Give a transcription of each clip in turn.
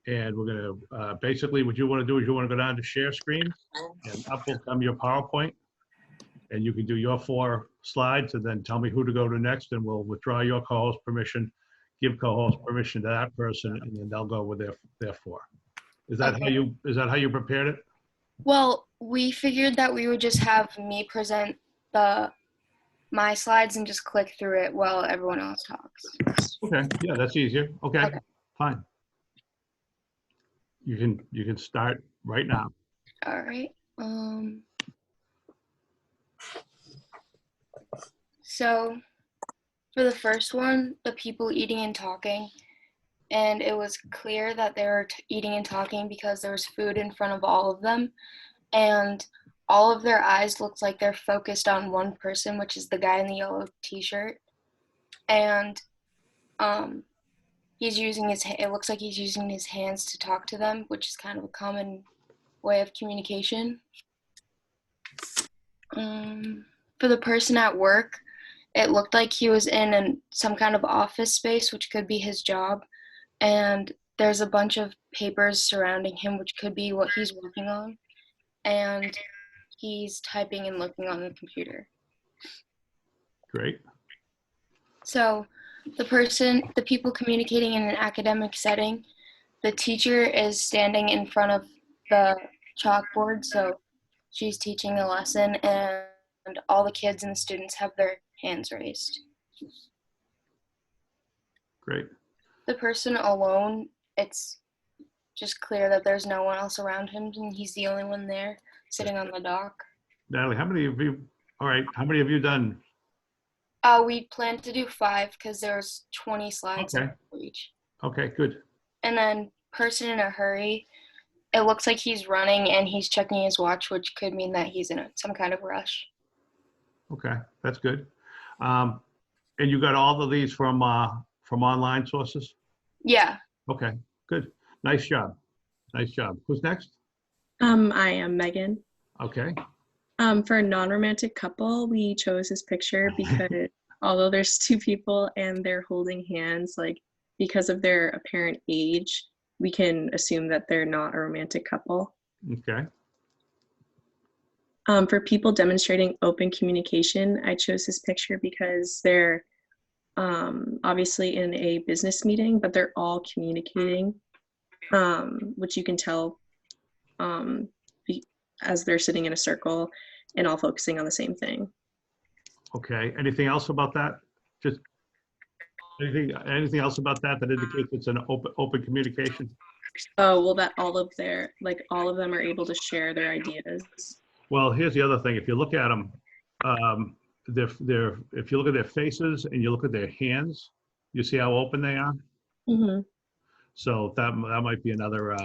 And we're gonna, basically what you wanna do is you wanna go down to share screen and up will come your PowerPoint. And you can do your 4 slides and then tell me who to go to next, and we'll withdraw your co-host permission, give co-host permission to that person, and then they'll go with their 4. Is that how you prepared it? Well, we figured that we would just have me present my slides and just click through it while everyone else talks. Okay, yeah, that's easier. Okay, Okay. fine. You can start right now. All right. So for the first one, the people eating and talking, and it was clear that they were eating and talking because there was food in front of all of them, and all of their eyes looked like they're focused on one person, which is the guy in the yellow t-shirt. And it looks like he's using his hands to talk to them, which is kind of a common way of communication. For the person at work, it looked like he was in some kind of office space, which could be his job. And there's a bunch of papers surrounding him, which could be what he's working on. And he's typing and looking on the computer. Great. So the people communicating in an academic setting, the teacher is standing in front of the chalkboard, so she's teaching a lesson, and all the kids and the students have their hands raised. Great. The person alone, it's just clear that there's no one else around him, and he's the only one there sitting on the dock. Natalie, how many have you done? We planned to do 5 because there's 20 slides for each. Okay, good. And then person in a hurry, it looks like he's running and he's checking his watch, which could mean that he's in some kind of rush. Okay, that's good. And you got all of these from online sources? Yeah. Okay, good. Nice job. Nice job. Who's next? I am Megan. Okay. For a non-romantic couple, we chose this picture because although there's 2 people and they're holding hands, like because of their apparent age, we can assume that they're not a romantic couple. Okay. For people demonstrating open communication, I chose this picture because they're obviously in a business meeting, but they're all communicating, which you can tell as they're sitting in a circle and all focusing on the same thing. Okay. Anything else about that? Just anything else about that indicates it's an open communication? Oh, well, that all of them are able to share their ideas. Well, here's the other thing. If you look at them, if you look at their faces and you look at their hands, you see how open they are? Mm-hmm. So that might be another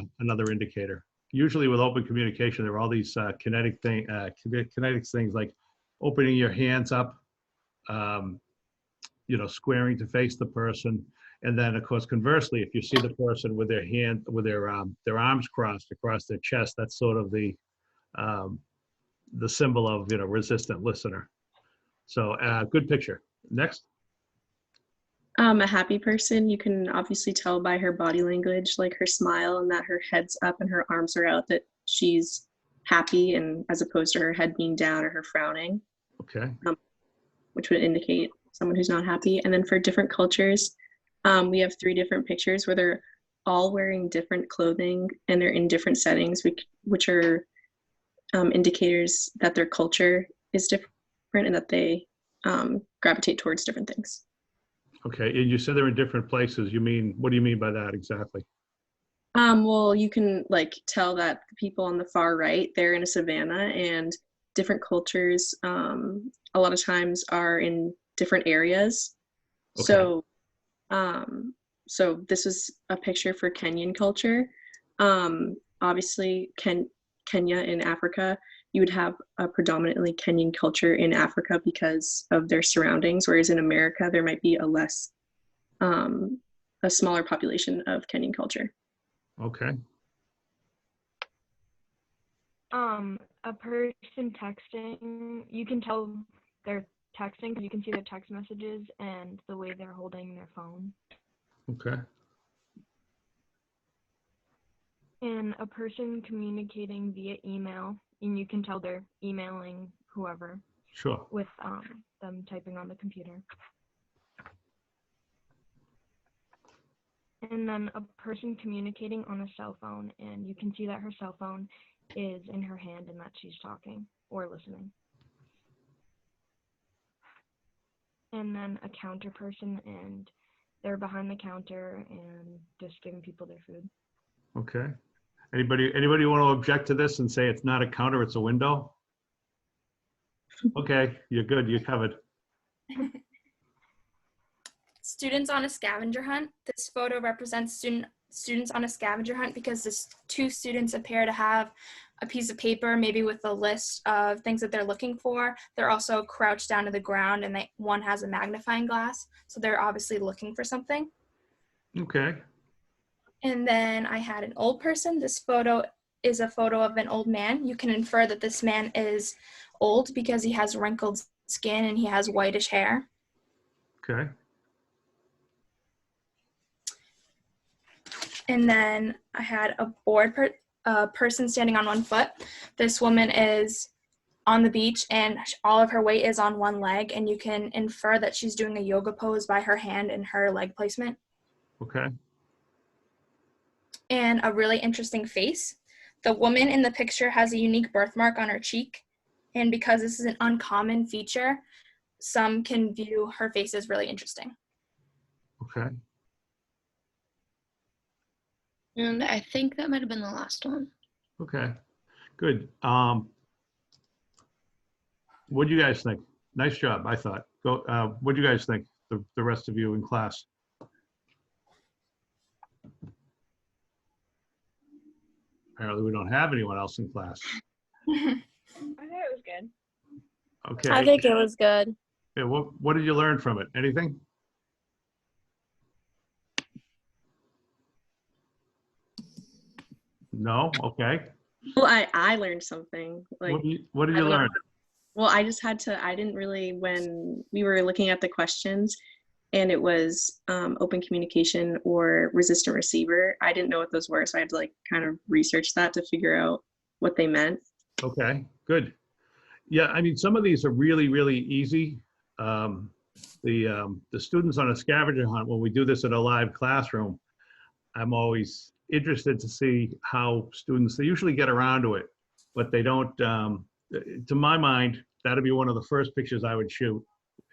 indicator. Usually with open communication, there are all these kinetic things like opening your hands up, squaring to face the person. And then of course, conversely, if you see the person with their arms crossed across their chest, that's sort of the symbol of, resistant listener. So good picture. Next. A happy person, you can obviously tell by her body language, like her smile and that her head's up and her arms are out, that she's happy, and as opposed to her head being down or her frowning. Okay. Which would indicate someone who's not happy. And then for different cultures, we have 3 different pictures where they're all wearing different clothing and they're in different settings, which are indicators that their culture is different and that they gravitate towards different things. Okay, and you said they're in different places. What do you mean by that exactly? Well, you can tell that the people on the far right, they're in a savanna, and different cultures a lot of times are in different areas. Okay. So this is a picture for Kenyan culture. Obviously, Kenya in Africa, you would have a predominantly Kenyan culture in Africa because of their surroundings, whereas in America, there might be a smaller population of Kenyan culture. Okay. A person texting, you can tell they're texting because you can see their text messages and the way they're holding their phone. Okay. And a person communicating via email, and you can tell they're emailing whoever Sure. with them typing on the computer. And then a person communicating on a cell phone, and you can see that her cell phone is in her hand and that she's talking or listening. And then a counter person, and they're behind the counter and just giving people their food. Okay. Anybody want to object to this and say it's not a counter, it's a window? Okay, you're good, you're covered. Students on a scavenger hunt. This photo represents students on a scavenger hunt because the two students appear to have a piece of paper, maybe with a list of things that they're looking for. They're also crouched down to the ground, and one has a magnifying glass, so they're obviously looking for something. Okay. And then I had an old person. This photo is a photo of an old man. You can infer that this man is old because he has wrinkled skin and he has whitish hair. Okay. And then I had a bored person standing on one foot. This woman is on the beach and all of her weight is on one leg, and you can infer that she's doing a yoga pose by her hand and her leg placement. Okay. And a really interesting face. The woman in the picture has a unique birthmark on her cheek, and because this is an uncommon feature, some can view her face as really interesting. Okay. And I think that might have been the last one. Okay. Good. What do you guys think? Nice job, I thought. What do you guys think, the rest of you in class? Apparently we don't have anyone else in class. I thought it was good. Okay. I think it was good. Yeah, what did you learn from it? Anything? No? Okay. Well, I learned something. Like, What did I you don't know. learn? Well, I didn't really, when we were looking at the questions and it was open communication or resistant receiver, I didn't know what those were. So I had to like kind of research that to figure out what they meant. Okay, good. Yeah, I mean, some of these are really, really easy. The students on a scavenger hunt, when we do this at a live classroom, I'm always interested to see how students, they usually get around to it, but they don't, to my mind, that'd be one of the first pictures I would shoot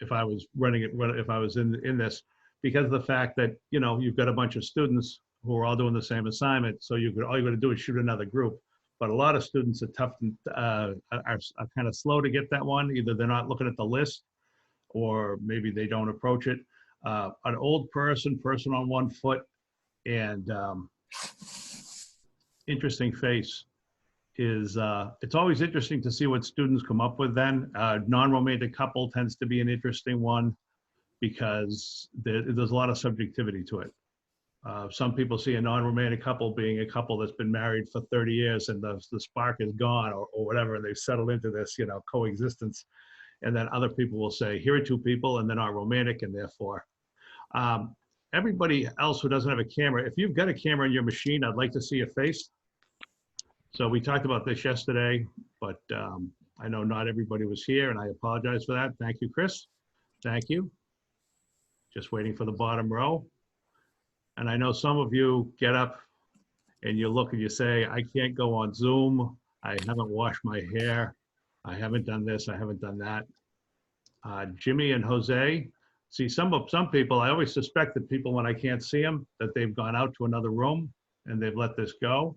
if I was running it, if I was in this, because of the fact that, you know, you've got a bunch of students who are all doing the same assignment, so all you got to do is shoot another group. But a lot of students are tough, are kind of slow to get that one. Either they're not looking at the list, or maybe they don't approach it. An old person on one foot, and interesting face is, it's always interesting to see what students come up with then. Non-romantic couple tends to be an interesting one because there's a lot of subjectivity to it. Some people see a non-romantic couple being a couple that's been married for 30 years and the spark is gone or whatever, and they've settled into this, you know, coexistence. And then other people will say, here are two people and they're not romantic, and therefore. Everybody else who doesn't have a camera, if you've got a camera in your machine, I'd like to see your face. So we talked about this yesterday, but I know not everybody was here, and I apologize for that. Thank you, Chris. Thank you. Just waiting for the bottom row. And I know some of you get up and you look and you say, I can't go on Zoom. I haven't washed my hair. I haven't done this. I haven't done that. Jimmy and Jose. See, some people, I always suspect that people, when I can't see them, that they've gone out to another room and they've let this go,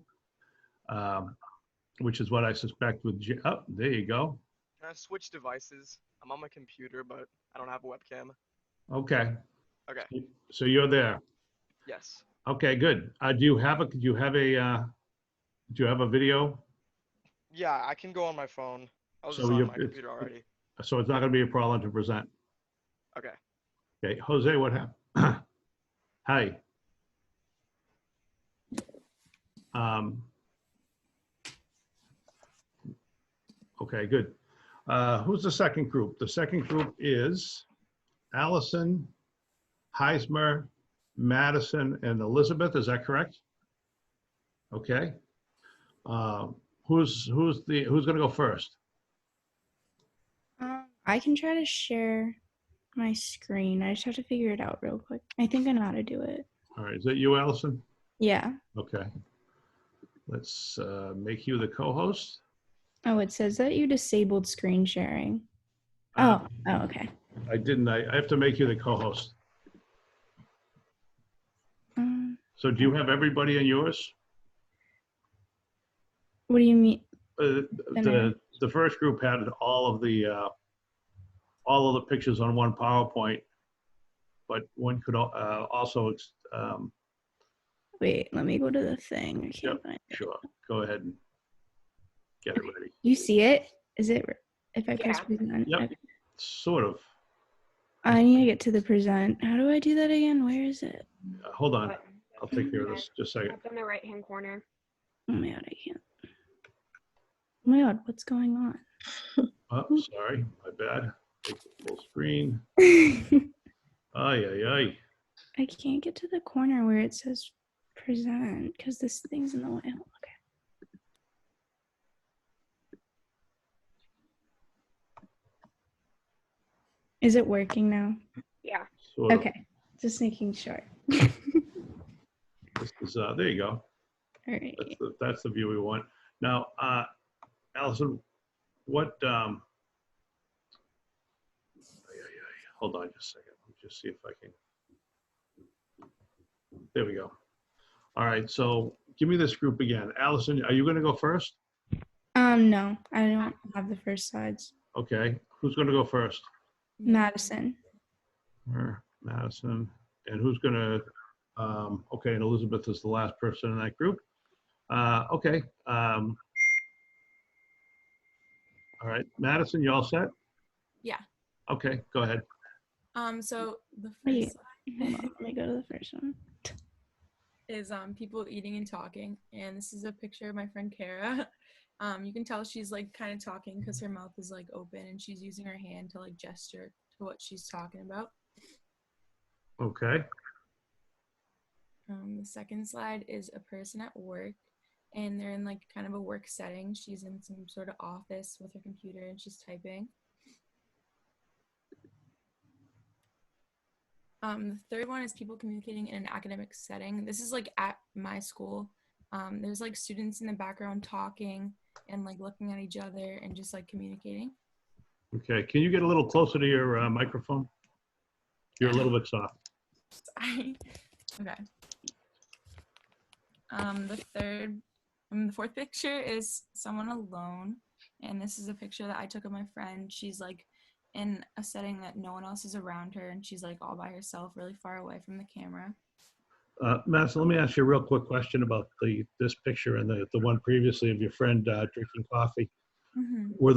which is what I suspect with, oh, there you go. Can I switch devices? I'm on my computer, but I don't have a webcam. Okay. Okay. So you're there. Yes. Okay, good. Do you have a video? Yeah, I can go on my phone. I was So just on you- my computer already. So it's not going to be a problem to present. Okay. Okay, Jose, what happened? Hi. Okay, good. Who's the second group? The second group is Allison, Heismer, Madison, and Elizabeth. Is that correct? Okay, Who's gonna go first? I can try to share my screen. I just have to figure it out real quick. I think I know how to do it. All right, is that you, Allison? Yeah. Okay. Let's make you the co-host. Oh, it says that you disabled screen sharing. Uh, Oh, okay. I didn't. I have to make you the co-host. So do you have everybody in yours? What do you mean? The first group had all of the pictures on one PowerPoint, but one could also. Wait, let me go to the thing. I can't Yep, find it. sure. Go ahead and get it ready. You see it? Is it if I press present? Yep. Okay. Sort of. I need to get to the present. How do I do that again? Where is it? Hold on. I'll take care of this. Just a second. Up in the right-hand corner. Oh my god, I can't. Oh my god, what's going on? Oh, sorry. My bad. Take the full screen. I Ay, ay, ay. can't get to the corner where it says present because this thing's in the way. Oh, okay. Is it working now? Yeah. Sort of. Okay, just making sure. This is, there you go. All right. That's the view we want. Now, Allison, what, hold on just a second. Let me just see if I can. There we go. All right, so give me this group again. Allison, are you going to go first? No, I don't have the first slides. Okay, who's going to go first? Madison. Madison. And who's going to, okay, and Elizabeth is the last person in that group. Okay. All right, Madison, you all set? Yeah. Okay, go ahead. So the Wait, first hold on. Let me go to the first one. is people eating and talking, and this is a picture of my friend Kara. You can tell she's like kind of talking because her mouth is like open and she's using her hand to like gesture to what she's talking about. Okay. The second slide is a person at work, and they're in like kind of a work setting. She's in some sort of office with her computer and she's typing. The third one is people communicating in an academic setting. This is like at my school. There's like students in the background talking and like looking at each other and just like communicating. Okay, can you get a little closer to your microphone? You're a little bit soft. Sorry. Okay. The fourth picture is someone alone, and this is a picture that I took of my friend. She's like in a setting that no one else is around her, and she's like all by herself, really far away from the camera. Madison, let me ask you a real quick question about this picture and the one previously of your friend drinking coffee. Mm-hmm. Were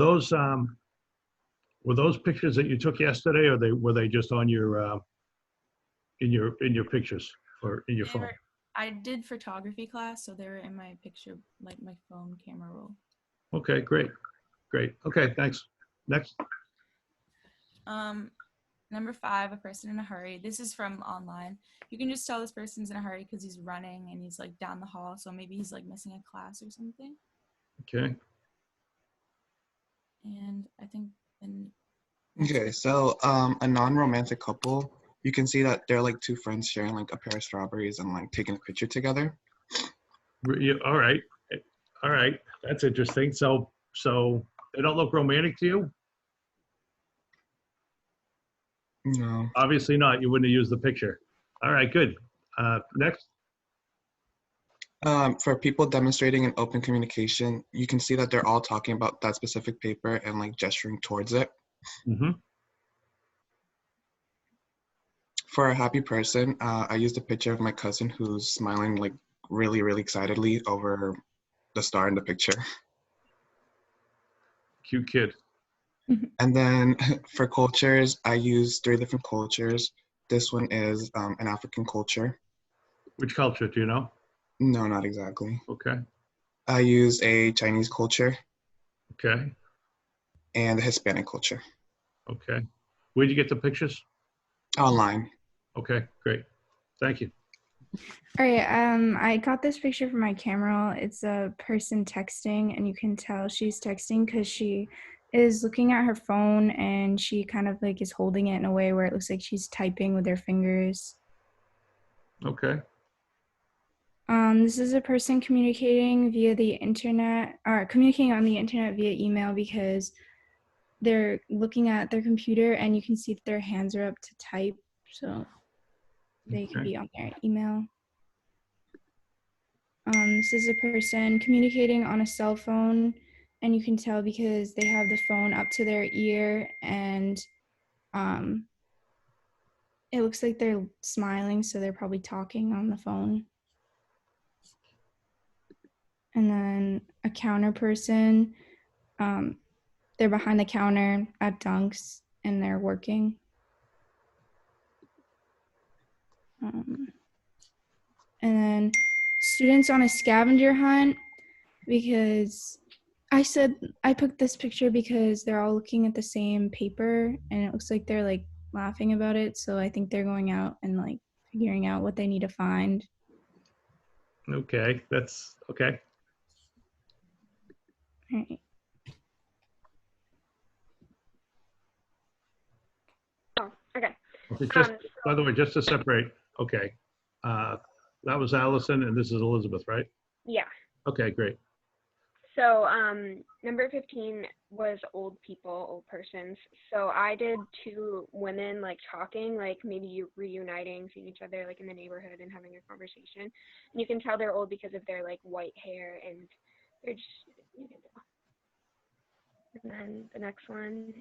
those pictures that you took yesterday, or were they just on your in your pictures or in your phone? I did photography class, so they were in my picture, like my phone camera roll. Okay, great. Okay, thanks. Next. Number 5, a person in a hurry. This is from online. You can just tell this person's in a hurry because he's running and he's like down the hall, so maybe he's like missing a class or something. Okay. And I think Okay, so a non-romantic couple, you can see that they're like two friends sharing like a pair of strawberries and like taking a picture together. All right. That's interesting. So they don't look romantic to you? No. Obviously not. You wouldn't have used the picture. All right, good. Next. For people demonstrating an open communication, you can see that they're all talking about that specific paper and like gesturing towards it. Mm-hmm. For a happy person, I used a picture of my cousin who's smiling like really, really excitedly over the star in the picture. Cute kid. And then for cultures, I used 3 different cultures. This one is an African culture. Which culture, do you know? No, not exactly. Okay. I used a Chinese culture Okay. and a Hispanic culture. Okay. Where'd you get the pictures? Online. Okay, great. Thank you. All right, I got this picture from my camera. It's a person texting, and you can tell she's texting because she is looking at her phone and she kind of like is holding it in a way where it looks like she's typing with her fingers. Okay. This is a person communicating via the internet or communicating on the internet via email because they're looking at their computer and you can see that their hands are up to type, so they could Okay. be on their email. This is a person communicating on a cell phone, and you can tell because they have the phone up to their ear, and it looks like they're smiling, so they're probably talking on the phone. And then a counter person, they're behind the counter at Dunks, and they're working. And then students on a scavenger hunt, because I picked this picture because they're all looking at the same paper and it looks like they're like laughing about it. So I think they're going out and like figuring out what they need to find. Okay, that's okay. All right. Oh, okay. Okay, just, by the way, just to separate, okay. That was Allison and this is Elizabeth, right? Yeah. Okay, great. So number 15 was old people, old persons. So I did 2 women like talking, like maybe reuniting, seeing each other like in the neighborhood and having a conversation. And you can tell they're old because of their like white hair and they're just, you can tell. And then the next one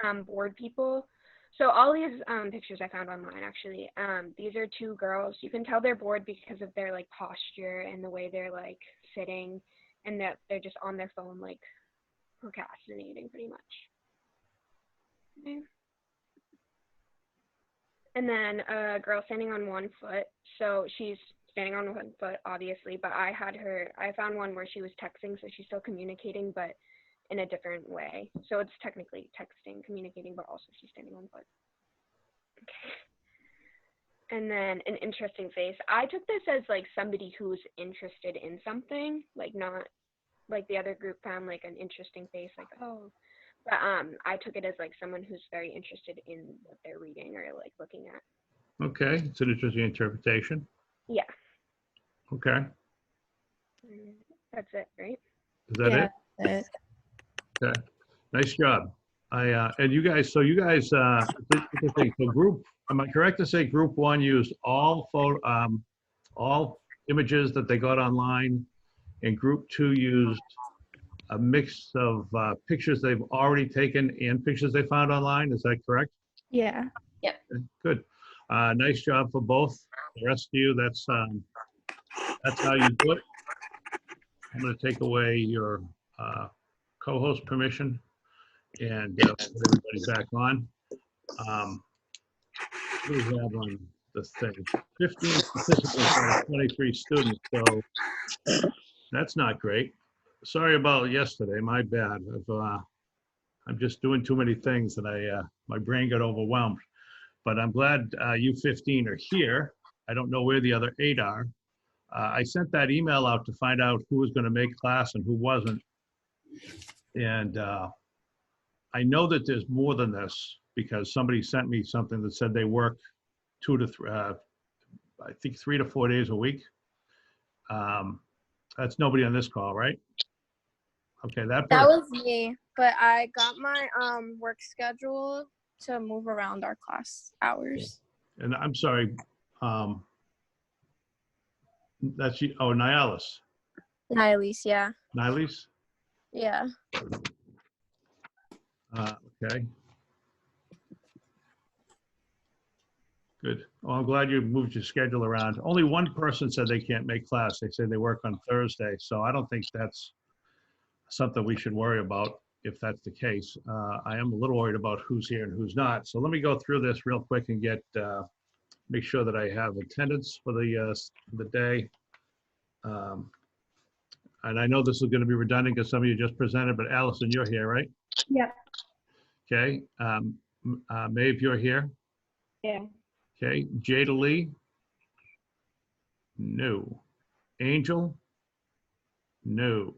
is bored people. So all these pictures I found online actually. These are 2 girls. You can tell they're bored because of their like posture and the way they're like sitting, and that they're just on their phone like procrastinating pretty much. Okay. And then a girl standing on one foot. So she's standing on one foot obviously, but I found one where she was texting, so she's still communicating, but in a different way. So it's technically texting, communicating, but also she's standing on foot. Okay. And then an interesting face. I took this as like somebody who's interested in something, like not like the other group found like an interesting face, like, oh. But I took it as like someone who's very interested in what they're reading or like looking at. Okay, it's an interesting interpretation. Yeah. Okay, That's it, right? is that it? That's it. Okay, nice job. And you guys, so it's interesting. So am I correct to say group 1 used all images that they got online, and group 2 used a mix of pictures they've already taken and pictures they found online? Is that correct? Yeah. Good. Nice job for both. The rest of you, that's how you do it. I'm going to take away your co-host permission and put everybody back on. What do we have on this thing? 15 participants out of 23 students, so that's not great. Sorry about yesterday, my bad. I'm just doing too many things and my brain got overwhelmed. But I'm glad you 15 are here. I don't know where the other 8 are. I sent that email out to find out who was going to make class and who wasn't. And I know that there's more than this because somebody sent me something that said they work 2 to 3, I think 3 to 4 days a week. That's nobody on this call, right? Okay, that was me, but I got my work schedule to move around our class hours. And I'm sorry, that's you. Oh, Nialis. Nialis, yeah. Nialis? Yeah. Okay. Good. Well, I'm glad you moved your schedule around. Only one person said they can't make class. They say they work on Thursday. So I don't think that's something we should worry about if that's the case. I am a little worried about who's here and who's not. So let me go through this real quick and make sure that I have attendance for the day. And I know this is going to be redundant because some of you just presented, but Allison, you're here, right? Yep. Okay. Maeve, you're here? Yeah. Okay, Jada Lee? No. Angel? No.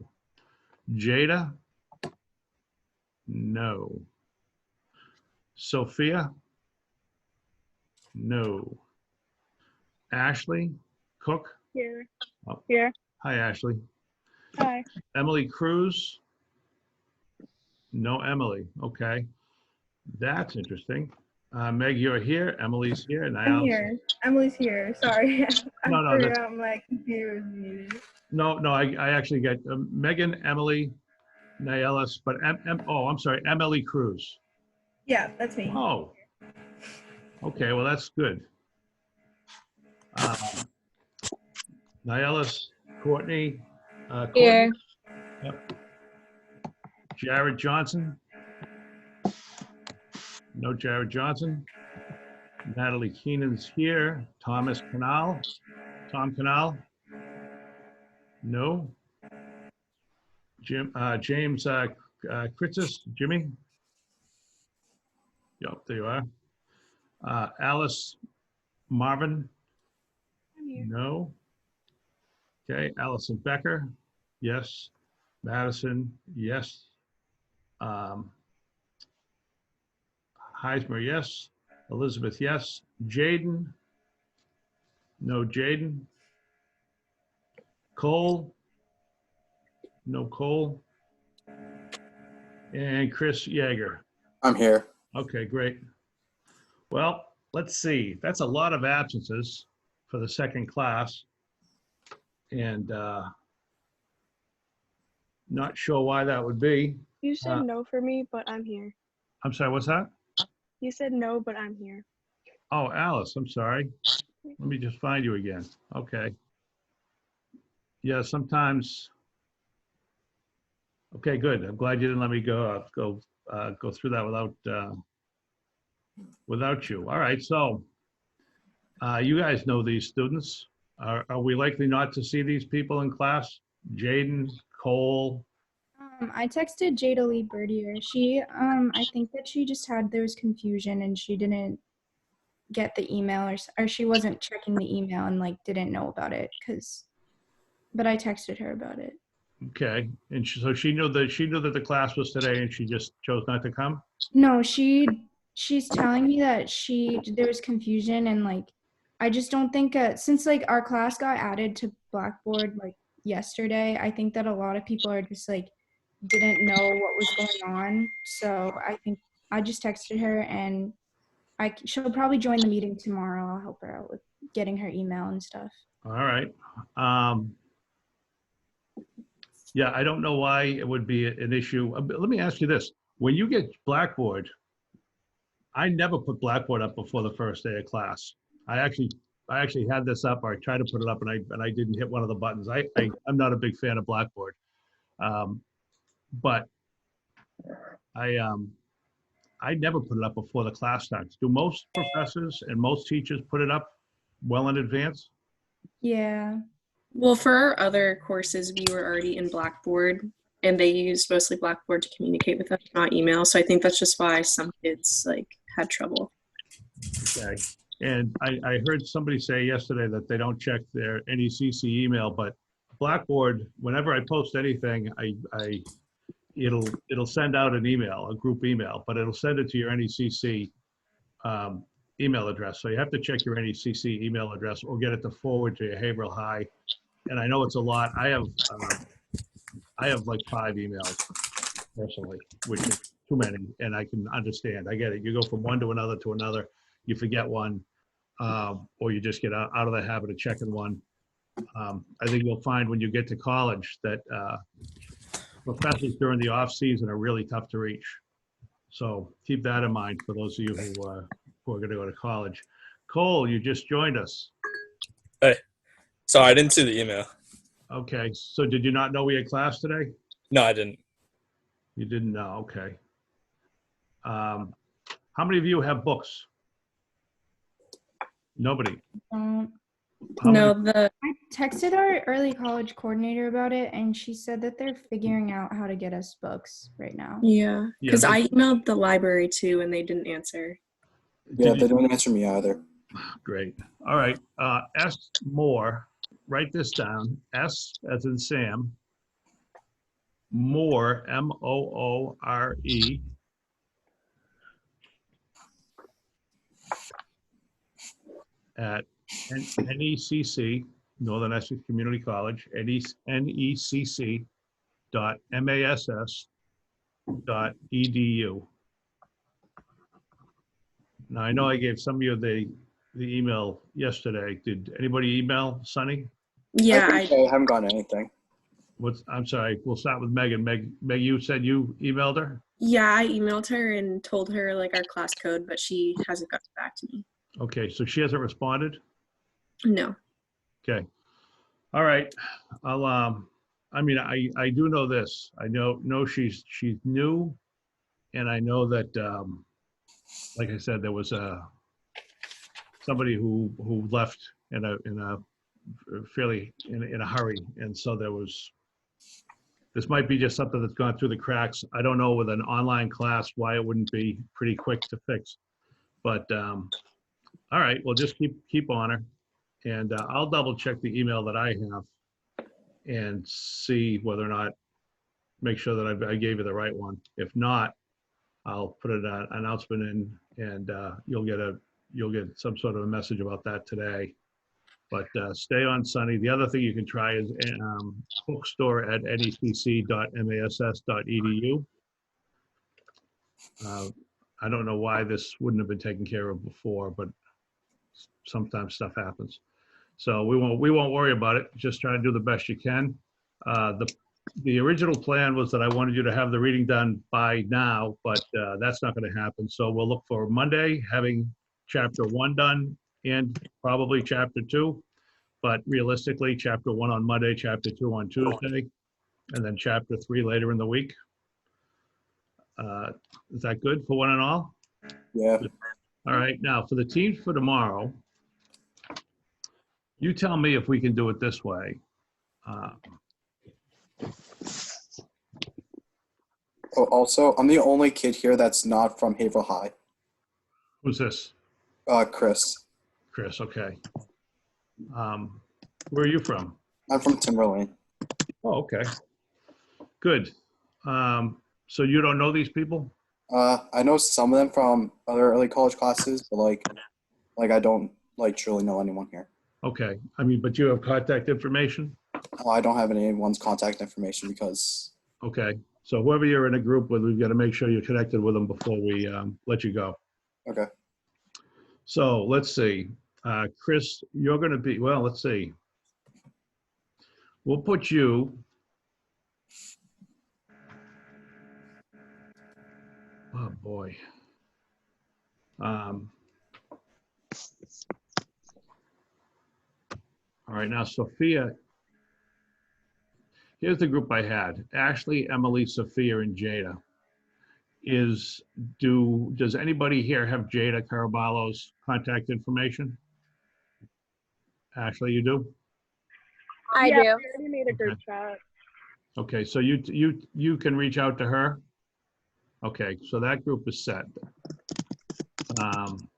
Jada? No. Sophia? No. Ashley Cook? Here. Oh, Here. hi, Ashley. Hi. Emily Cruz? No Emily. Okay. That's interesting. Meg, you're here. Emily's here. And I'm Niall. here. Emily's here. Sorry. I No, no, forgot my computer was muted. No, I actually got Megan, Emily, Nielis, but oh, I'm sorry, Emily Cruz. Yeah, that's me. Oh, okay, well, that's good. Nielis, Courtney. Here. Yep. Jared Johnson. No Jared Johnson. Natalie Keenan's here. Thomas Canal. Tom Canal. No. James Kritzis. Jimmy. Yep, there you are. Alice Marvin. No. Okay, Allison Becker. Yes. Madison. Yes. Heismer, yes. Elizabeth, yes. Jaden. No Jaden. Cole. No Cole. And Chris Yeager. I'm here. Okay, great. Well, let's see. That's a lot of absences for the second class. And not sure why that would be. You said no for me, but I'm here. I'm sorry, what's that? You said no, but I'm here. Oh, Alice, I'm sorry. Let me just find you again. Okay. Yeah, sometimes. Okay, good. I'm glad you didn't let me go through that without you. All right, so you guys know these students. Are we likely not to see these people in class? Jaden, Cole. I texted Jada Lee Birdier. She, I think that there was confusion and she didn't get the email or she wasn't checking the email and like didn't know about it but I texted her about it. Okay, and so she knew that the class was today and she just chose not to come? No, she's telling me that there was confusion and like I just don't think since like our class got added to Blackboard like yesterday, I think that a lot of people are just like didn't know what was going on. So I think I just texted her and she'll probably join the meeting tomorrow. I'll help her out with getting her email and stuff. All right. Yeah, I don't know why it would be an issue. Let me ask you this. When you get Blackboard, I never put Blackboard up before the first day of class. I actually had this up, or I tried to put it up, and I didn't hit one of the buttons. I'm not a big fan of Blackboard, but I never put it up before the class starts. Do most professors and most teachers put it up well in advance? Yeah. Well, for our other courses, we were already in Blackboard, and they used mostly Blackboard to communicate with us, not email. So I think that's just why some kids like had trouble. Okay. And I heard somebody say yesterday that they don't check their NECC email, but Blackboard, whenever I post anything, it'll send out an email, a group email, but it'll send it to your NECC email address. So you have to check your NECC email address or get it to forward to your Haverhill High. And I know it's a lot. I have like 5 emails personally, which is too many, and I can understand. I get it. You go from one to another, you forget one, or you just get out of the habit of checking one. I think you'll find when you get to college that professors during the off season are really tough to reach. So keep that in mind for those of you who are going to go to college. Cole, you just joined us. Hey, sorry, I didn't see the email. Okay, so did you not know we had class today? No, I didn't. You didn't know, okay. How many of you have books? Nobody. No, I texted our early college coordinator about it, and she said that they're figuring out how to get us books right now. Yeah, because Yeah, I emailed the library too, and they didn't answer. Yeah, they don't answer me either. Great. All right. S Moore, write this down. S as in Sam, Moore, Moore, at NECC, Northern Essex Community College, necc.mass.edu. Now, I know I gave some of you the email yesterday. Did anybody email Sunny? Yeah, I haven't gotten anything. I'm sorry, we'll start with Megan. Meg, you said you emailed her? yeah, I emailed her and told her like our class code, but she hasn't gotten back to me. Okay, so she hasn't responded? No. Okay. All right. I mean, I do know this. I know she's new, and I know that, like I said, there was somebody who left in a fairly in a hurry, and so this might be just something that's gone through the cracks. I don't know with an online class why it wouldn't be pretty quick to fix, but all right, we'll just keep on her, and I'll double check the email that I have and see whether or not, make sure that I gave you the right one. If not, I'll put an announcement in, and you'll get some sort of a message about that today. But stay on Sunny. The other thing you can try is bookstore at necc.mass.edu. I don't know why this wouldn't have been taken care of before, but sometimes stuff happens. So we won't worry about it. Just try to do the best you can. The original plan was that I wanted you to have the reading done by now, but that's not going to happen. So we'll look for Monday, having chapter 1 done and probably chapter 2. But realistically, chapter 1 on Monday, chapter 2 on Tuesday, and then chapter 3 later in the week. Is that good for one and all? Yeah. All right. Now, for the teams for tomorrow, you tell me if we can do it this way. Oh, also, I'm the only kid here that's not from Haverhill High. Who's this? Chris. Chris, okay. Where are you from? I'm from Timberlane. Oh, okay. Good. So you don't know these people? I know some of them from other early college classes, but like I don't truly know anyone here. Okay. I mean, but you have contact information? I don't have anyone's contact information because. Okay. So whoever you're in a group with, we've got to make sure you're connected with them before we let you go. Okay. So let's see. Chris, you're going to be, well, let's see. We'll put you. Oh, boy. All right, now Sophia, here's the group I had. Ashley, Emily, Sophia, and Jada. Does anybody here have Jada Caraballo's contact information? Ashley, you do? I Yeah, do. we already made a group chat. Okay, so you can reach out to her? Okay, so that group is set.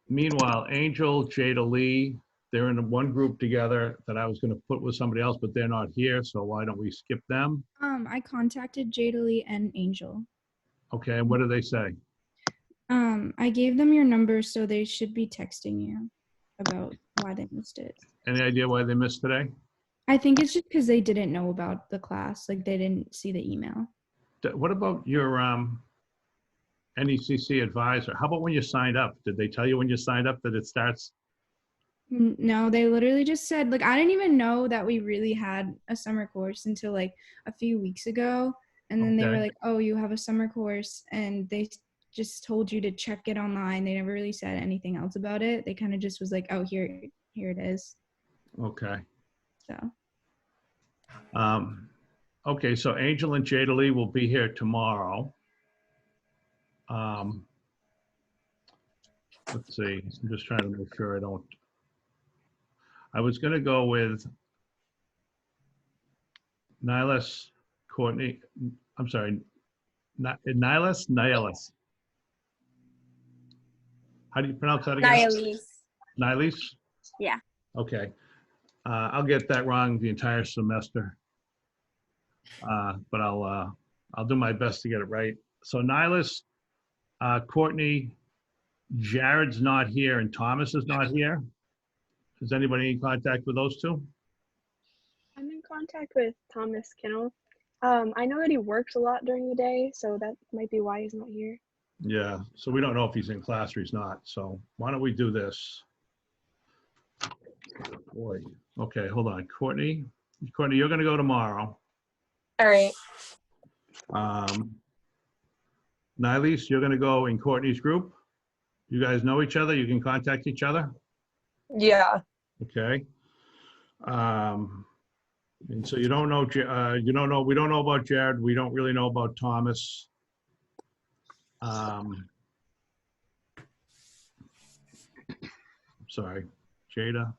Meanwhile, Angel, Jada Lee, they're in one group together that I was going to put with somebody else, but they're not here, so why don't we skip them? I contacted Jada Lee and Angel. Okay, and what do they say? I gave them your number, so they should be texting you about why they missed it. Any idea why they missed today? I think it's just because they didn't know about the class. Like, they didn't see the email. What about your NECC advisor? How about when you signed up? Did they tell you when you signed up that it starts? No, they literally just said, like, I didn't even know that we really had a summer course until like a few weeks ago. And then they were Okay. like, oh, you have a summer course. And they just told you to check it online. They never really said anything else about it. They kind of just was like, oh, here it is. Okay. So. Okay, so Angel and Jada Lee will be here tomorrow. Let's see, I'm just trying to make sure I was going to go with Niles, Courtney, I'm sorry, Niles. How do you pronounce that again? Nialis. Niles? Yeah. Okay. I'll get that wrong the entire semester. But I'll do my best to get it right. So Niles, Courtney, Jared's not here and Thomas is not here. Is anybody in contact with those two? I'm in contact with Thomas Kennel. I know that he works a lot during the day, so that might be why he's not here. Yeah, so we don't know if he's in class or he's not. So why don't we do this? Boy, okay, hold on. Courtney, you're gonna go tomorrow. All right. Niles, you're gonna go in Courtney's group. You guys know each other? You can contact each other? Yeah. Okay. And so you don't know, we don't know about Jared. We don't really know about Thomas. Sorry, Jada,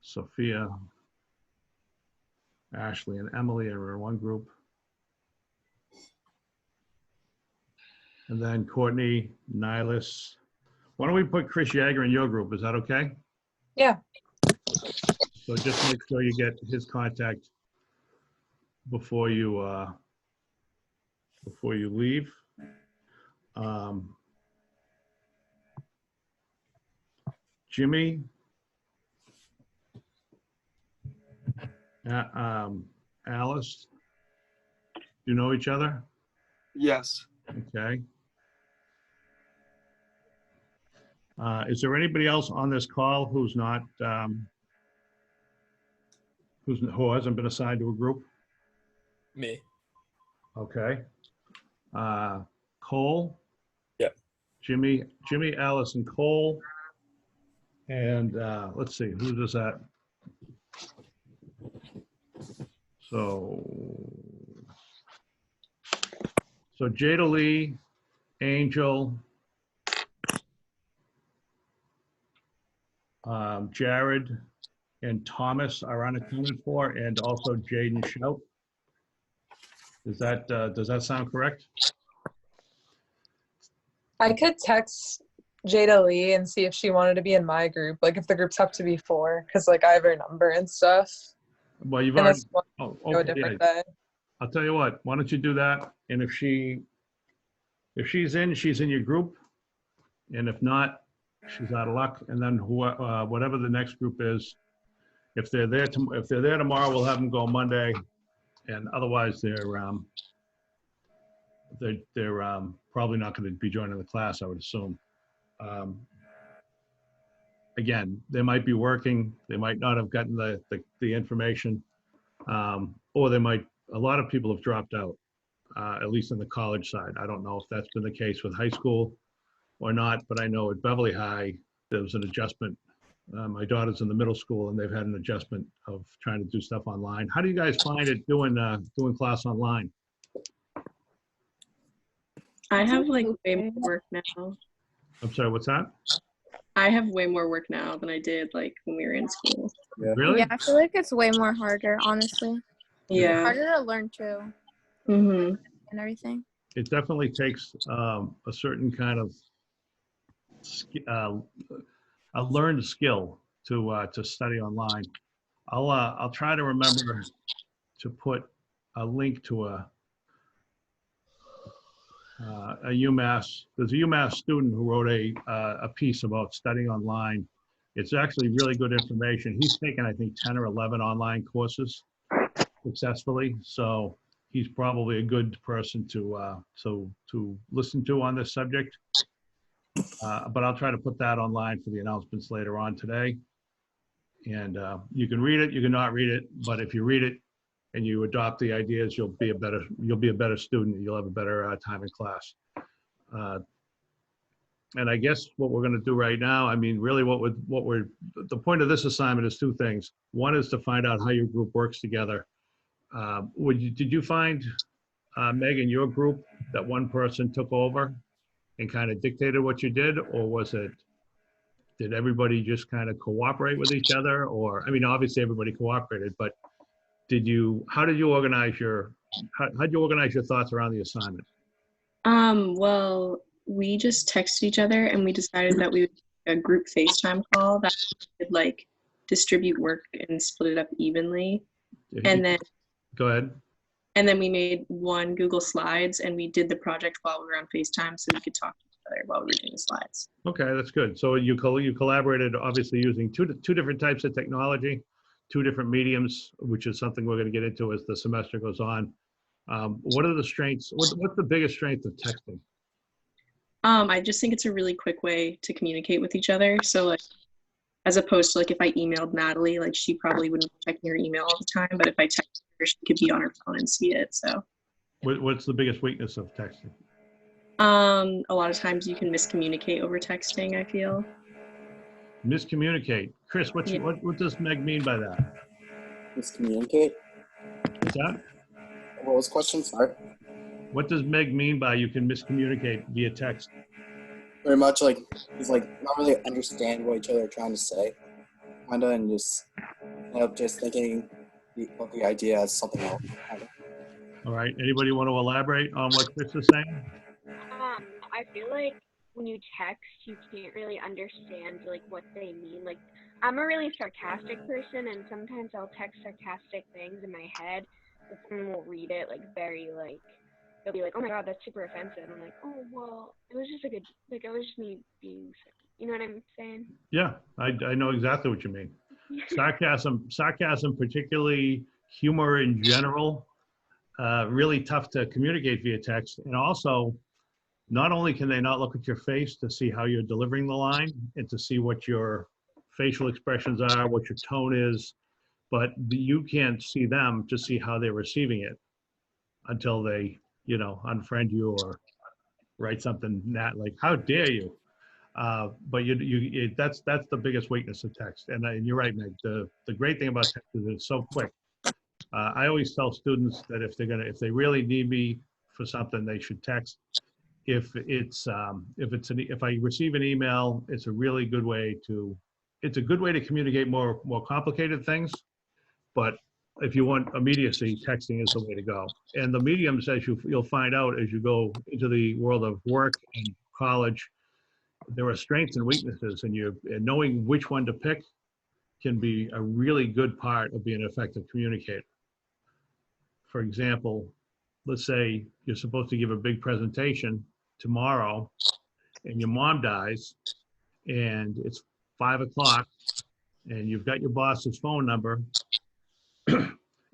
Sophia, Ashley, and Emily are in one group. And then Courtney, Niles. Why don't we put Chris Yeager in your group? Is that okay? Yeah. So just make sure you get his contact before you leave. Jimmy, Alice, do you know each other? Yes. Okay. Is there anybody else on this call who's not, who hasn't been assigned to a group? Me. Okay. Cole? Yep. Jimmy, Alice, and Cole. And let's see, who does that? So Jada Lee, Angel, Jared, and Thomas are unaccounted for, and also Jaden Shout. Does that sound correct? I could text Jada Lee and see if she wanted to be in my group, like if the groups have to be 4, because like I have her number and stuff. Well, you've Unless already, you want oh, to go a okay, different yeah. day. I'll tell you what, why don't you do that? And if she's in, she's in your group. And if not, she's out of luck. And then whatever the next group is, if they're there tomorrow, we'll have them go Monday. And otherwise they're probably not going to be joining the class, I would assume. Again, they might be working, they might not have gotten the information, or a lot of people have dropped out, at least on the college side. I don't know if that's been the case with high school or not, but I know at Beverly High, there was an adjustment. My daughter's in the middle school and they've had an adjustment of trying to do stuff online. How do you guys find it doing class online? I have like way more work now. I'm sorry, what's that? I have way more work now than I did like when we were in school. Yeah. Really? Yeah, I feel like it's way more harder, honestly. Yeah. Harder to learn too Mm-hmm. and everything. It definitely takes a certain kind of a learned skill to study online. I'll try to remember to put a link to a UMass. There's a UMass student who wrote a piece about studying online. It's actually really good information. He's taken, I think, 10 or 11 online courses successfully. So he's probably a good person to listen to on this subject. But I'll try to put that online for the announcements later on today. And you can read it, you can not read it, but if you read it and you adopt the ideas, you'll be a better student. You'll have a better time in class. And I guess what we're going to do right now, I mean, really the point of this assignment is 2 things. One is to find out how your group works together. Did you find, Megan, your group, that one person took over and kind of dictated what you did, or did everybody just kind of cooperate with each other? Or, I mean, obviously everybody cooperated, but how did you organize your thoughts around the assignment? Well, we just texted each other and we decided that we would do a group FaceTime call that could like distribute work and split it up evenly. And then Go ahead. And then we made one Google Slides and we did the project while we were on FaceTime so we could talk to each other while we were doing the slides. Okay, that's good. So you collaborated obviously using two different types of technology, two different mediums, which is something we're going to get into as the semester goes on. What are the strengths? What's the biggest strength of texting? I just think it's a really quick way to communicate with each other. So like, as opposed to like if I emailed Natalie, like she probably wouldn't be checking her email all the time, but if I text her, she could be on her phone and see it. So What's the biggest weakness of texting? a lot of times you can miscommunicate over texting, I feel. Miscommunicate. Chris, what does Meg mean by that? Miscommunicate? What's that? What was the question? Sorry. What does Meg mean by you can miscommunicate via text? Very much like it's like not really understand what each other are trying to say, kinda, and just just thinking of the idea as something else. All right. Anybody want to elaborate on what Chris is saying? I feel like when you text, you can't really understand like what they mean. Like I'm a really sarcastic person, and sometimes I'll text sarcastic things in my head, but someone will read it like very like. They'll be like, "Oh my God, that's super offensive." I'm like, "Oh well, it was just it was just me being, you know what I'm saying?" Yeah, I know exactly what you mean. Sarcasm, particularly humor in general, really tough to communicate via text. And also, not only can they not look at your face to see how you're delivering the line and to see what your facial expressions are, what your tone is, but you can't see them to see how they're receiving it until they, unfriend you or write something like, "How dare you?" But that's the biggest weakness of text. And you're right, Meg. The great thing about text is it's so quick. I always tell students that if they really need me for something, they should text. If I receive an email, it's a really good way to communicate more complicated things. But if you want immediacy, texting is the way to go. And the mediums, as you'll find out as you go into the world of work and college, there are strengths and weaknesses, and knowing which one to pick can be a really good part of being an effective communicator. For example, let's say you're supposed to give a big presentation tomorrow and your mom dies and it's 5 o'clock and you've got your boss's phone number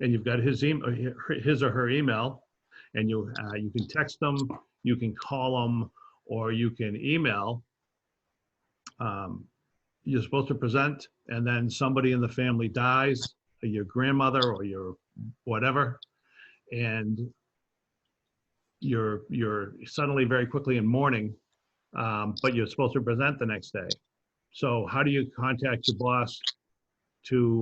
and you've got his or her email, and you can text them, you can call them, or you can email. You're supposed to present, and then somebody in the family dies, or your grandmother or your whatever, and you're suddenly very quickly in mourning, but you're supposed to present the next day. So how do you contact your boss to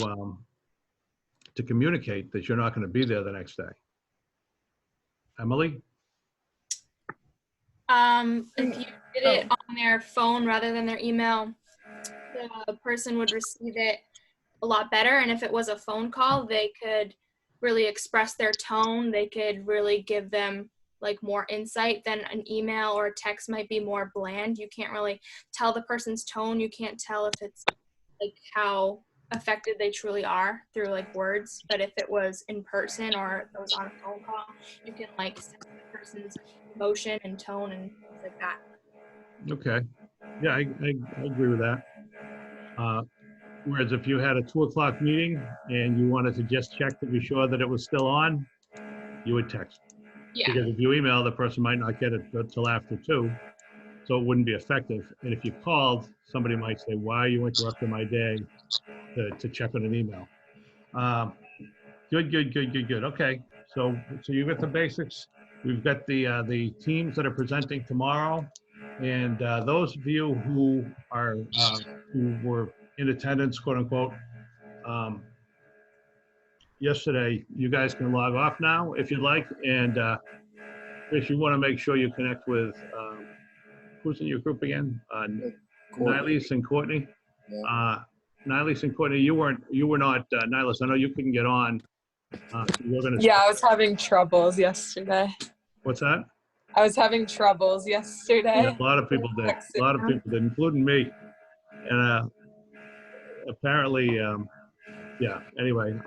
communicate that you're not going to be there the next day? Emily? If you did it on their phone rather than their email, the person would receive it a lot better. And if it was a phone call, they could really express their tone. They could really give them like more insight than an email or a text might be more bland. You can't really tell the person's tone. You can't tell if it's like how affected they truly are through like words. But if it was in person or if it was on a phone call, you can like sense the person's emotion and tone and things like that. Okay. Yeah, I agree with that. Whereas if you had a 2 o'clock meeting and you wanted to just check to be sure that it was still on, you would text. Yeah. Because if you email, the person might not get it until after 2, so it wouldn't be effective. And if you called, somebody might say, "Why are you interrupting my day to check on an email?" Good. Okay, so you've got the basics. We've got the teams that are presenting tomorrow, and those of you who were in attendance, quote unquote, yesterday, you guys can log off now if you'd like. And Chris, you want to make sure you connect with who's in your group again? Nilese and Courtney. Nilese and Courtney, you were not Nilese. I know you couldn't get on. Yeah, I was having troubles yesterday. What's that? I was having troubles yesterday. Yeah, a lot of people did. A lot of people did, including me. And apparently, yeah. Anyway,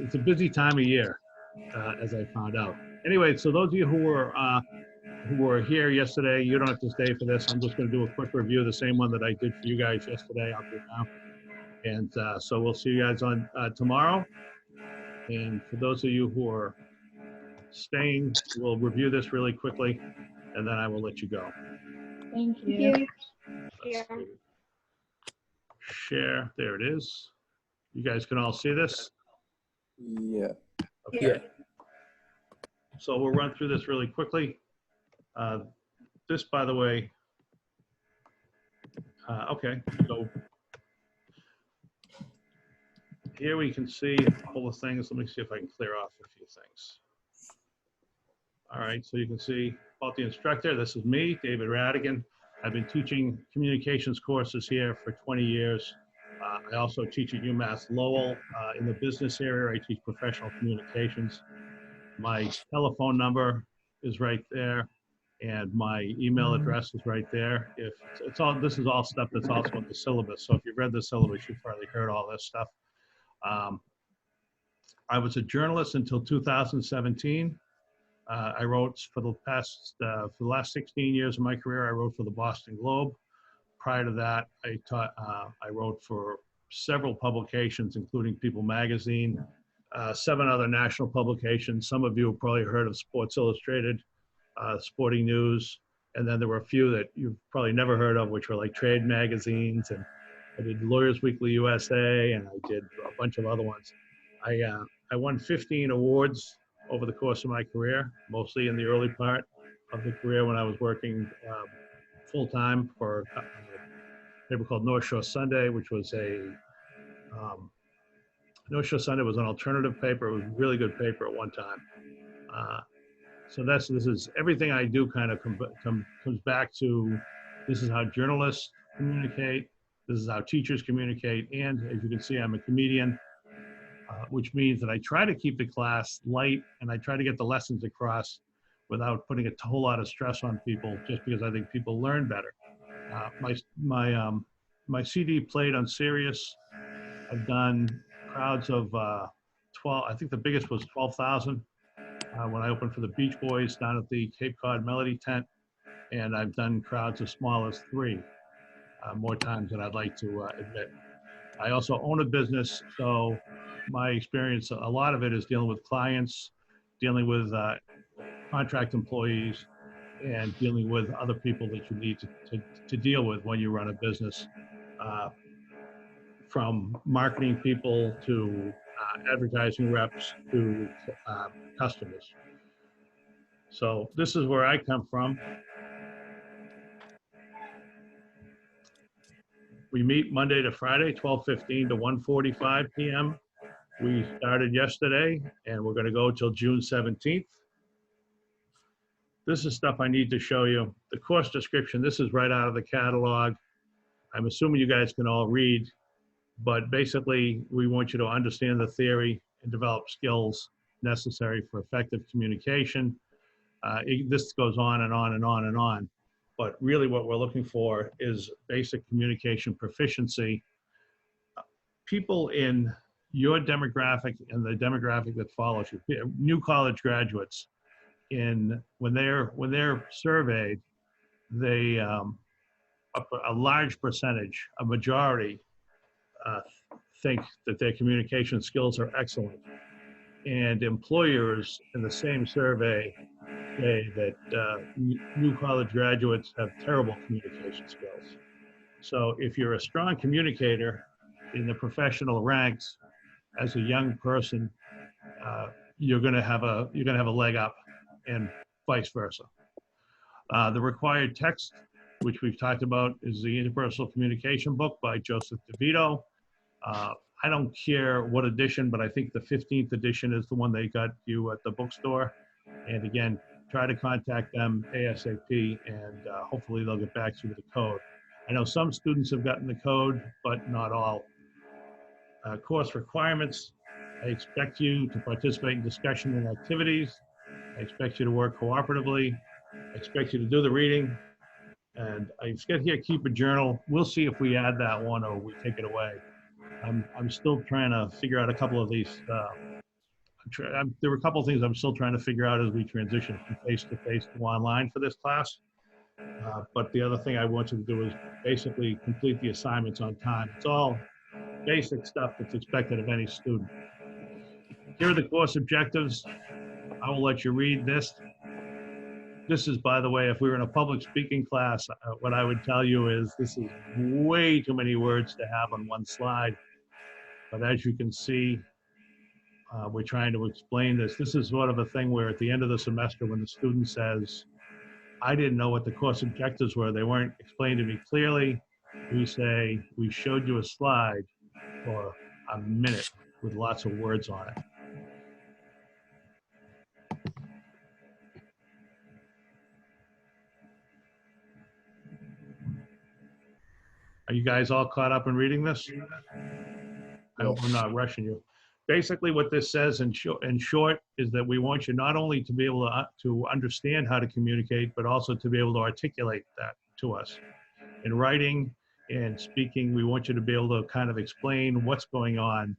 it's a busy time of year, as I found out. Anyway, so those of you who were here yesterday, you don't have to stay for this. I'm just going to do a quick review, the same one that I did for you guys yesterday. I'll do now. And so we'll see you guys on tomorrow. And for those of you who are staying, we'll review this really quickly, and then I will let you go. Thank Thank you. you. Yeah. Share. There it is. You guys can all see this? Yeah. Okay. Yeah. So we'll run through this really quickly. This, by the way, okay, so here we can see a couple of things. Let me see if I can clear off a few things. All right, so you can see about the instructor. This is me, David Radigan. I've been teaching communications courses here for 20 years. I also teach at UMass Lowell in the business area. I teach professional communications. My telephone number is right there, and my email address is right there. If it's all, this is all stuff that's also in the syllabus. So if you've read the syllabus, you've probably heard all this stuff. I was a journalist until 2017. I wrote for the last 16 years of my career. I wrote for the Boston Globe. Prior to that, I wrote for several publications, including People Magazine, 7 other national publications. Some of you have probably heard of Sports Illustrated, Sporting News, and then there were a few that you've probably never heard of, which were like trade magazines. And I did Lawyers Weekly USA, and I did a bunch of other ones. I won 15 awards over the course of my career, mostly in the early part of the career when I was working full-time for a paper called North Shore Sunday, which was North Shore Sunday was an alternative paper. It was a really good paper at one time. So this is everything I do kind of comes back to, this is how journalists communicate, this is how teachers communicate, and as you can see, I'm a comedian, which means that I try to keep the class light and I try to get the lessons across without putting a whole lot of stress on people, just because I think people learn better. My CD played on Sirius. I've done crowds of 12, I think the biggest was 12,000 when I opened for the Beach Boys down at the Cape Cod Melody Tent. And I've done crowds as small as 3, more times than I'd like to admit. I also own a business, so my experience, a lot of it is dealing with clients, dealing with contract employees, and dealing with other people that you need to deal with when you run a business, from marketing people to advertising reps to customers. So this is where I come from. We meet Monday to Friday, 12:15 to 1:45 p.m. We started yesterday, and we're going to go till June 17th. This is stuff I need to show you. The course description, this is right out of the catalog. I'm assuming you guys can all read, but basically we want you to understand the theory and develop skills necessary for effective communication. This goes on and on and on and on, but really what we're looking for is basic communication proficiency. People in your demographic and the demographic that follows you, new college graduates, when they're surveyed, they a large percentage, a majority, think that their communication skills are excellent, and employers in the same survey say that new college graduates have terrible communication skills. So if you're a strong communicator in the professional ranks as a young person, you're going to have a leg up, and vice versa. The required text, which we've talked about, is the Interpersonal Communication book by Joseph DeVito. I don't care what edition, but I think the 15th edition is the one they got you at the bookstore. And again, try to contact them ASAP, and hopefully they'll get back to you with the code. I know some students have gotten the code, but not all. Course requirements. I expect you to participate in discussion and activities. I expect you to work cooperatively. I expect you to do the reading. And I've got here, keep a journal. We'll see if we add that one or we take it away. I'm still trying to figure out a couple of these. There were a couple of things I'm still trying to figure out as we transition from face-to-face to online for this class. But the other thing I want you to do is basically complete the assignments on time. It's all basic stuff that's expected of any student. Here are the course objectives. I will let you read this. This is, by the way, if we were in a public speaking class, what I would tell you is this is way too many words to have on one slide. But as you can see, we're trying to explain this. This is sort of a thing where at the end of the semester, when the student says, I didn't know what the course objectives were, they weren't explained to me clearly, we say, we showed you a slide for a minute with lots of words on it. Are you guys all caught up in reading this? I hope I'm not rushing you. Basically, what this says in short is that we want you not only to be able to understand how to communicate, but also to be able to articulate that to us. In writing and speaking, we want you to be able to kind of explain what's going on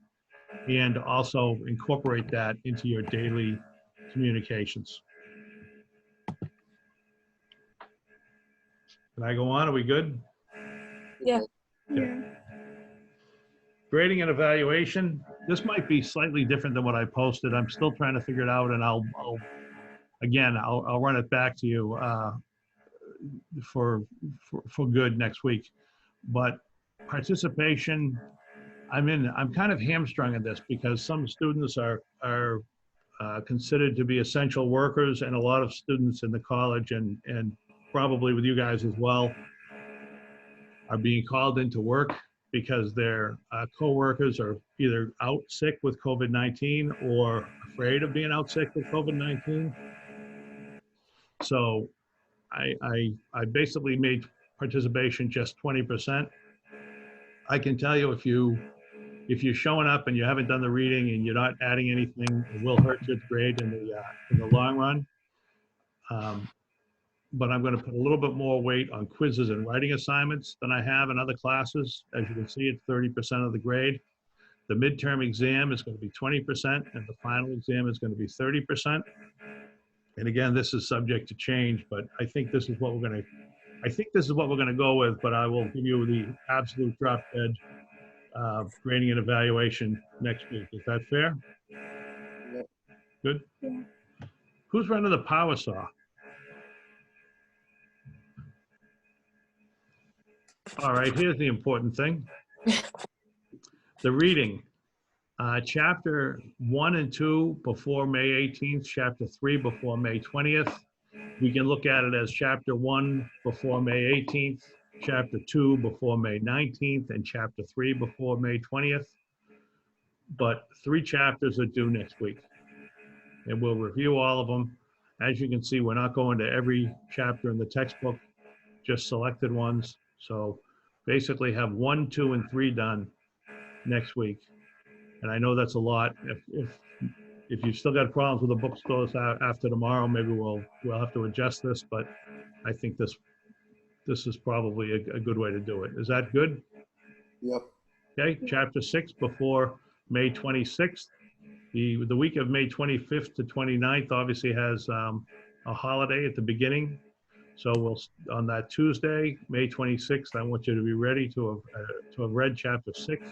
and also incorporate that into your daily communications. Can I go on? Are we good? Yeah. Okay. Grading and evaluation. This might be slightly different than what I posted. I'm still trying to figure it out, and I'll run it back to you for good next week. But participation, I'm kind of hamstrung in this because some students are considered to be essential workers, and a lot of students in the college and probably with you guys as well are being called into work because their co-workers are either out sick with COVID-19 or afraid of being out sick with COVID-19. So I basically made participation just 20%. I can tell you if you're showing up and you haven't done the reading and you're not adding anything, it will hurt your grade in the long run. But I'm going to put a little bit more weight on quizzes and writing assignments than I have in other classes. As you can see, it's 30% of the grade. The midterm exam is going to be 20%, and the final exam is going to be 30%. And again, this is subject to change, but I think this is what we're going to go with. But I will give you the absolute drop dead grading and evaluation next week. Is that fair? Yep. Good. Yeah. Who's running the power saw? All right, here's the important thing. The reading. Chapter 1 and 2 before May 18th, Chapter 3 before May 20th. We can look at it as Chapter 1 before May 18th, Chapter 2 before May 19th, and Chapter 3 before May 20th. But 3 chapters are due next week. And we'll review all of them. As you can see, we're not going to every chapter in the textbook, just selected ones. So basically have 1, 2, and 3 done next week. And I know that's a lot. If you've still got problems with the bookstores after tomorrow, maybe we'll have to adjust this, but I think this is probably a good way to do it. Is that good? Yep. Okay, Chapter 6 before May 26th. The week of May 25th to 29th obviously has a holiday at the beginning. So on that Tuesday, May 26th, I want you to be ready to have read Chapter 6.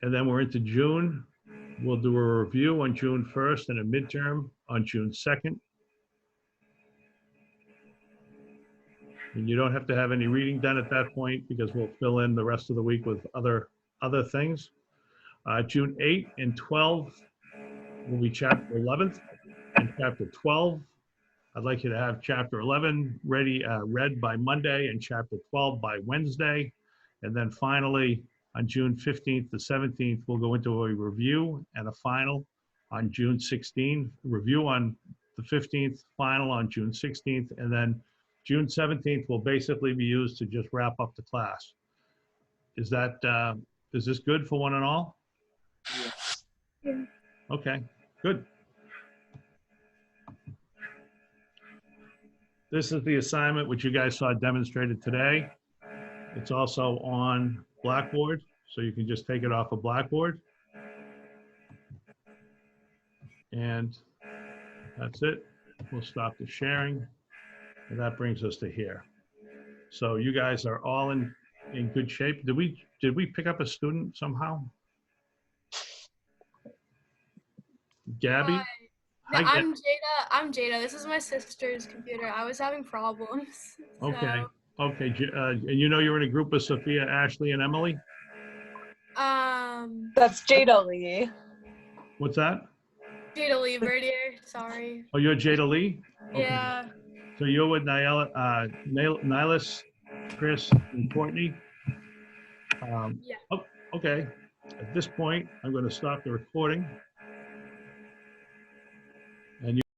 And then we're into June. We'll do a review on June 1st and a midterm on June 2nd. And you don't have to have any reading done at that point because we'll fill in the rest of the week with other things. June 8 and 12 will be Chapter 11th and Chapter 12. I'd like you to have Chapter 11 read by Monday and Chapter 12 by Wednesday. And then finally, on June 15th to 17th, we'll go into a review and a final on June 16th, review on the 15th, final on June 16th, and then June 17th will basically be used to just wrap up the class. Is this good for one and all? Yeah. Okay, good. This is the assignment which you guys saw demonstrated today. It's also on Blackboard, so you can just take it off of Blackboard. And that's it. We'll stop the sharing. And that brings us to here. So you guys are all in good shape. Did we pick up a student somehow? Gabby? No, Hi, I'm Jada. I'm Jada. This is my sister's computer. I was having problems. Okay. So, Okay. And you know you're in a group with Sophia, Ashley, and Emily? That's Jada Lee. What's that? Jada Lee Verdier. Sorry. Oh, you're Jada Lee? Okay. Yeah. So you're with Nihilus, Chris, and Courtney? Yeah. Oh, okay. At this point, I'm going to stop the recording.